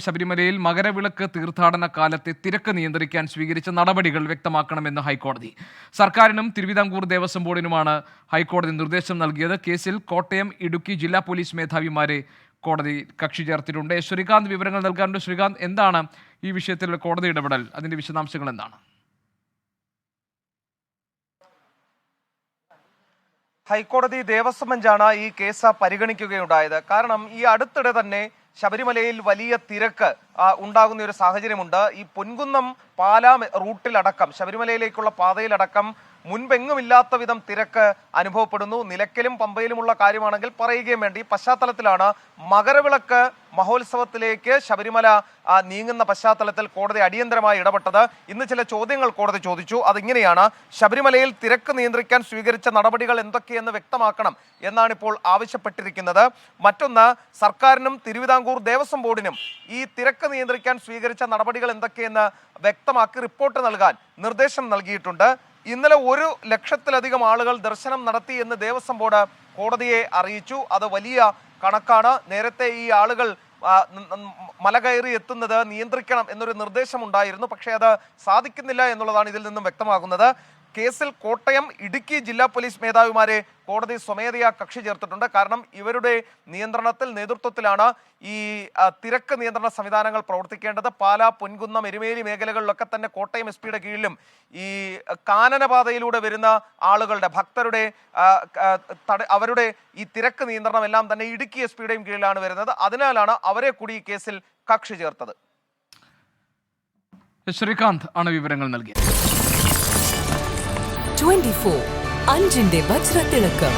ശബരിമലയിൽ മകരവിളക്ക് തീർത്ഥാടന കാലത്തെ തിരക്ക് നിയന്ത്രിക്കാൻ സ്വീകരിച്ച നടപടികൾ വ്യക്തമാക്കണമെന്ന് ഹൈക്കോടതി. സർക്കാരിനും തിരുവിതാംകൂർ ദേവസ്വം ബോർഡിനുമാണ് ഹൈക്കോടതി നിർദ്ദേശം നൽകിയത്. കേസിൽ കോട്ടയം, ഇടുക്കി ജില്ലാ പോലീസ് മേധാവിമാരെ കോടതി കക്ഷി ചേർത്തിട്ടുണ്ട്. ശ്രീകാന്ത് വിവരങ്ങൾ നൽകാറുണ്ട്. ശ്രീകാന്ത്, എന്താണ് ഈ വിഷയത്തിലുള്ള കോടതി ഇടപെടൽ? അതിന്റെ വിശദാംശങ്ങൾ എന്താണ്? ഹൈക്കോടതി ദേവസ്വം ബെഞ്ചാണ് ഈ കേസ് പരിഗണിക്കുകയുണ്ടായത്. കാരണം ഈ അടുത്തിടെ തന്നെ ശബരിമലയിൽ വലിയ തിരക്ക് ഉണ്ടാകുന്ന ഒരു സാഹചര്യമുണ്ട്. ഈ പൊൻകുന്നം പാലാ റൂട്ടിലടക്കം, ശബരിമലയിലേക്കുള്ള പാതയിലടക്കം മുൻപെങ്ങുമില്ലാത്ത വിധം തിരക്ക് അനുഭവപ്പെടുന്നു. നിലയ്ക്കലും പമ്പയിലുമുള്ള കാര്യമാണെങ്കിൽ പറയുകയും വേണ്ടി. പശ്ചാത്തലത്തിലാണ് മകരവിളക്ക് മഹോത്സവത്തിലേക്ക് ശബരിമല നീങ്ങുന്ന പശ്ചാത്തലത്തിൽ കോടതി അടിയന്തരമായി ഇടപെട്ടത്. ഇന്ന് ചില ചോദ്യങ്ങൾ കോടതി ചോദിച്ചു. അതിങ്ങനെയാണ്: ശബരിമലയിൽ തിരക്ക് നിയന്ത്രിക്കാൻ സ്വീകരിച്ച നടപടികൾ എന്തൊക്കെയെന്ന് വ്യക്തമാക്കണം എന്നാണിപ്പോൾ ആവശ്യപ്പെട്ടിരിക്കുന്നത്. മറ്റൊന്ന്, സർക്കാരിനും തിരുവിതാംകൂർ ദേവസ്വം ബോർഡിനും ഈ തിരക്ക് നിയന്ത്രിക്കാൻ സ്വീകരിച്ച നടപടികൾ എന്തൊക്കെയെന്ന് വ്യക്തമാക്കി റിപ്പോർട്ട് നൽകാൻ നിർദ്ദേശം നൽകിയിട്ടുണ്ട്. ഇന്നലെ 1 ലക്ഷത്തിലധികം ആളുകൾ ദർശനം നടത്തി എന്ന് ദേവസ്വം ബോർഡ് കോടതിയെ അറിയിച്ചു. അത് വലിയ കണക്കാണ്. നേരത്തെ ഈ ആളുകൾ മല കയറി എത്തുന്നത് നിയന്ത്രിക്കണം എന്നൊരു നിർദ്ദേശമുണ്ടായിരുന്നു. പക്ഷേ അത് സാധിക്കുന്നില്ല എന്നുള്ളതാണ് ഇതിൽ നിന്നും വ്യക്തമാകുന്നത്. കേസിൽ കോട്ടയം, ഇടുക്കി ജില്ലാ പോലീസ് മേധാവിമാരെ കോടതി സ്വമേധയാ കക്ഷി ചേർത്തിട്ടുണ്ട്. കാരണം ഇവരുടെ നേതൃത്വത്തിലാണ് ഈ തിരക്ക് നിയന്ത്രണ സംവിധാനങ്ങൾ പ്രവർത്തിക്കേണ്ടത്. പാലാ, പൊൻകുന്നം, എരുമേലി മേഖലകളിലൊക്കെ തന്നെ കോട്ടയം SP യുടെ കീഴിലും ഈ കാനനപാതയിലൂടെ വരുന്ന ആളുകളുടെ, ഭക്തരുടെ അവരുടെ ഈ തിരക്ക് നിയന്ത്രണം എല്ലാം തന്നെ ഇടുക്കി SP യുടെയും കീഴിലാണ് വരുന്നത്. അതിനാലാണ് അവരെ കൂടി ഈ കേസിൽ കക്ഷി ചേർത്തത്. ശ്രീകാന്ത് ആണ് വിവരങ്ങൾ നൽകിയത്. 24 അഞ്ചിന്റെ വജ്രത്തിളക്കം.